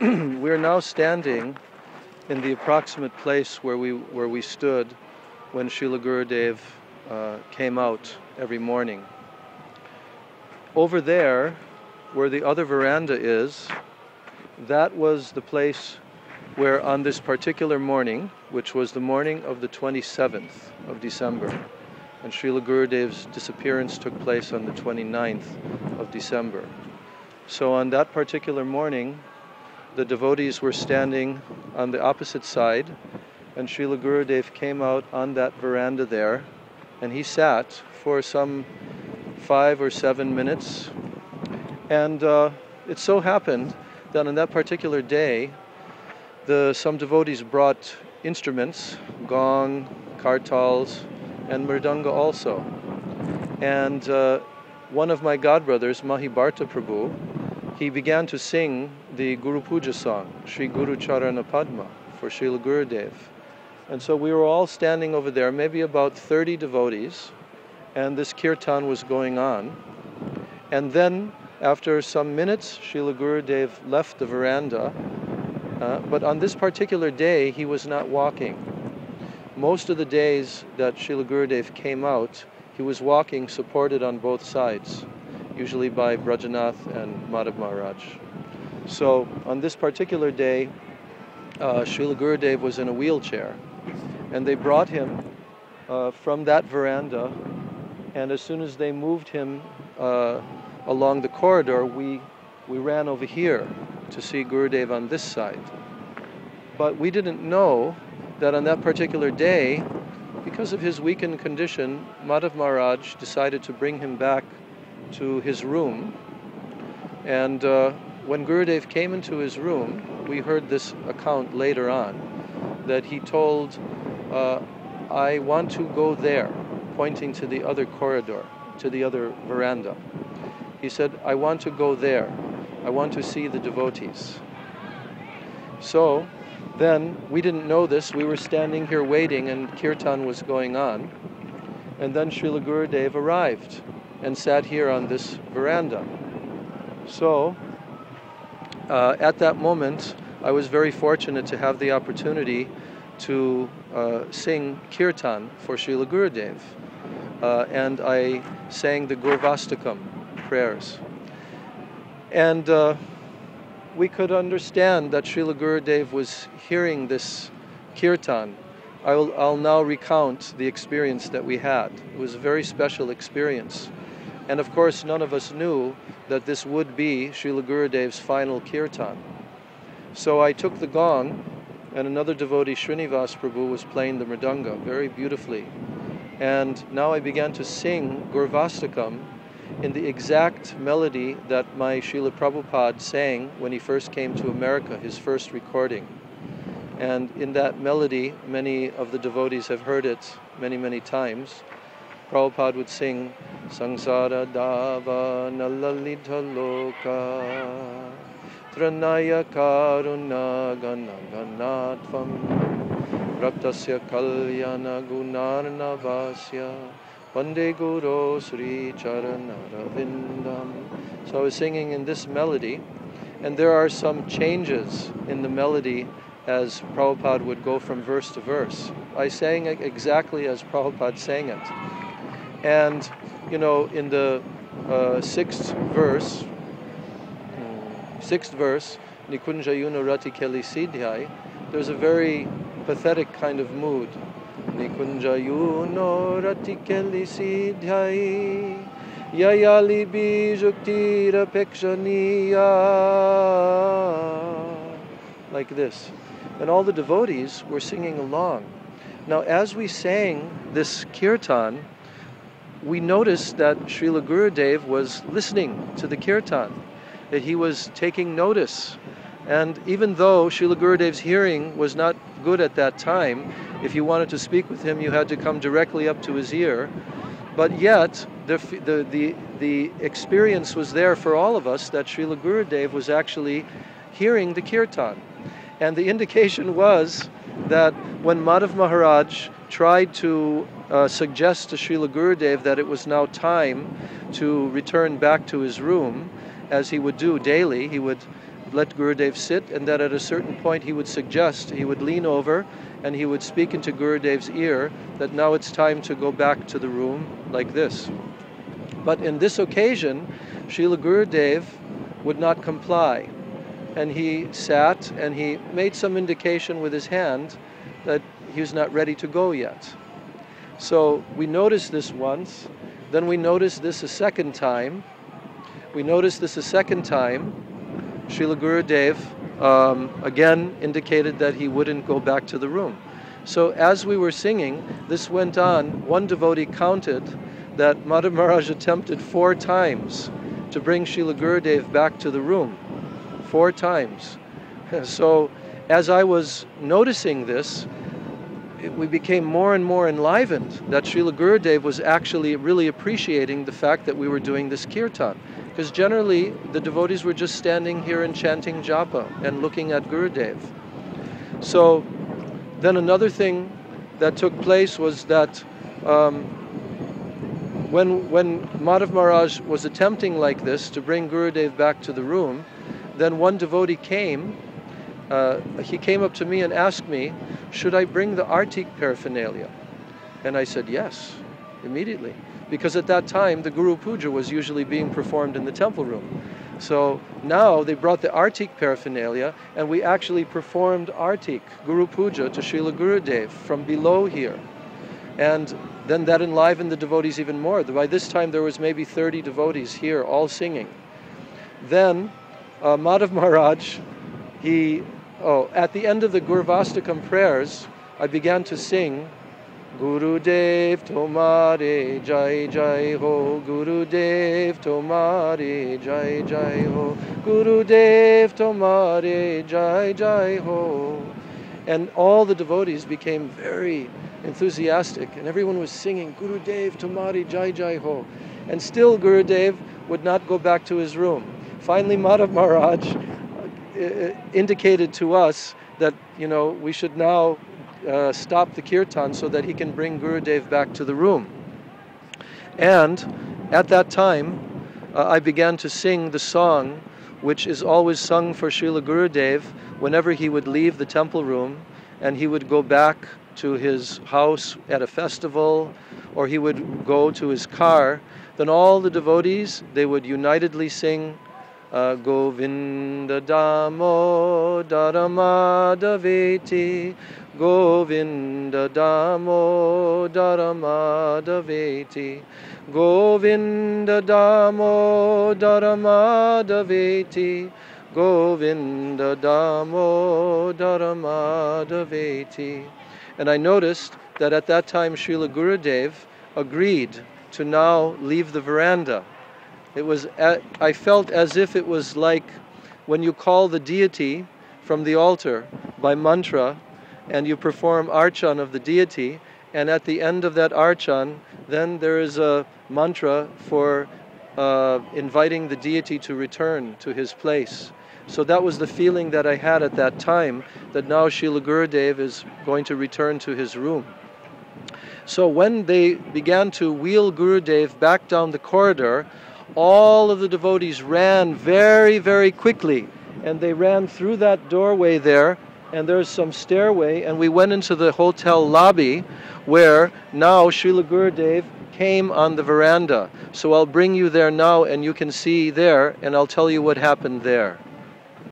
we're now standing in the approximate place where we stood when Srila Gurudev came out every morning. Over there, where the other veranda is, that was the place where on this particular morning, which was the morning of the 27th of December, and Srila Gurudev's disappearance took place on the 29th of December. So on that particular morning, the devotees were standing on the opposite side, and Srila Gurudev came out on that veranda there, and he sat for some 5 or 7 minutes. And it so happened that on that particular day, some devotees brought instruments, gong, kartals, and mridanga also. And one of my godbrothers, Mahibharta Prabhu, he began to sing the Guru Puja song, Shri Guru Charana Padma, for Srila Gurudev. And so we were all standing over there, maybe about 30 devotees, and this kirtan was going on. And then, after some minutes, Srila Gurudev left the veranda, but on this particular day, he was not walking. Most of the days that Srila Gurudev came out, he was walking supported on both sides, usually by Brajanath and Madhav Maharaj. So on this particular day, Srila Gurudev was in a wheelchair, and they brought him from that veranda, and as soon as they moved him along the corridor, we ran over here to see Gurudev on this side. But we didn't know that on that particular day, because of his weakened condition, Madhav Maharaj decided to bring him back to his room. And when Gurudev came into his room, we heard this account later on, that he told, I want to go there, pointing to the other corridor, to the other veranda. He said, I want to go there. I want to see the devotees. So then, we didn't know this. We were standing here waiting, and kirtan was going on. And then Srila Gurudev arrived and sat here on this veranda. So, at that moment, I was very fortunate to have the opportunity to sing kirtan for Srila Gurudev. And I sang the Gurvastakam prayers. And we could understand that Srila Gurudev was hearing this kirtan. I'll now recount the experience that we had. It was a very special experience. And of course, none of us knew that this would be Srila Gurudev's final kirtan. So I took the gong, and another devotee, Srinivas Prabhu, was playing the mridanga very beautifully. And now I began to sing Gurvastakam in the exact melody that my Srila Prabhupada sang when he first came to America, his first recording. And in that melody, many of the devotees have heard it many, many times. Prabhupada would sing, Sangsara Dava Nalalita Loka Tranaya Karuna Ganaganatvam Raptasya Kalyana Gunarnavasya Vande Guru Sri Charanaravindam. So I was singing in this melody, and there are some changes in the melody as Prabhupada would go from verse to verse. I sang it exactly as Prabhupada sang it. And, you know, in the sixth verse, Nikunjayuna Rati Keli Siddhai, there's a very pathetic kind of mood. Nikunjayuno Ratikeli Siddhai Yayali Bijuktira Pekshaniya, like this. And all the devotees were singing along. Now, as we sang this kirtan, we noticed that Srila Gurudev was listening to the kirtan, that he was taking notice. And even though Srila Gurudev's hearing was not good at that time, if you wanted to speak with him, you had to come directly up to his ear. But yet, the experience was there for all of us that Srila Gurudev was actually hearing the kirtan. And the indication was that when Madhav Maharaj tried to suggest to Srila Gurudev that it was now time to return back to his room, as he would do daily, he would let Gurudev sit, and that at a certain point he would suggest, he would lean over and he would speak into Gurudev's ear that now it's time to go back to the room like this. But in this occasion, Srila Gurudev would not comply. And he sat and he made some indication with his hand that he was not ready to go yet. So we noticed this once, then we noticed this a second time. We noticed this a second time. Srila Gurudev again indicated that he wouldn't go back to the room. So as we were singing, this went on. One devotee counted that Madhav Maharaj attempted 4 times to bring Srila Gurudev back to the room. 4 times. So as I was noticing this, we became more and more enlivened that Srila Gurudev was actually really appreciating the fact that we were doing this kirtan. Because generally, the devotees were just standing here and chanting japa and looking at Gurudev. So then another thing that took place was that when Madhav Maharaj was attempting like this to bring Gurudev back to the room, then one devotee came. He came up to me and asked me, should I bring the artik paraphernalia? And I said yes, immediately. Because at that time, the Guru Puja was usually being performed in the temple room. So now they brought the artik paraphernalia, and we actually performed artik, Guru Puja, to Srila Gurudev from below here. And then that enlivened the devotees even more. By this time, there was maybe 30 devotees here, all singing. Then Madhav Maharaj, at the end of the Gurvastakam prayers, I began to sing, Gurudev Tomare Jai Jai Ho, Gurudev Tomare Jai Jai Ho, Gurudev Tomare Jai Jai Ho. And all the devotees became very enthusiastic, and everyone was singing, Gurudev Tomare Jai Jai Ho. And still Gurudev would not go back to his room. Finally, Madhav Maharaj indicated to us that, we should now stop the kirtan so that he can bring Gurudev back to the room. And at that time, I began to sing the song which is always sung for Srila Gurudev whenever he would leave the temple room and he would go back to his house at a festival, or he would go to his car. Then all the devotees, they would unitedly sing Govinda Damodara Madhaveti, Govinda Damodara Madhaveti, Govinda Damodara Madhaveti, Govinda Damodara Madhaveti. And I noticed that at that time Srila Gurudev agreed to now leave the veranda. I felt as if it was like when you call the deity from the altar by mantra and you perform archan of the deity, and at the end of that archan, then there is a mantra for inviting the deity to return to his place. So that was the feeling that I had at that time, that now Srila Gurudev is going to return to his room. So when they began to wheel Gurudev back down the corridor, all of the devotees ran very, very quickly, and they ran through that doorway there, and there's some stairway, and we went into the hotel lobby where now Srila Gurudev came on the veranda. So I'll bring you there now, and you can see there, and I'll tell you what happened there.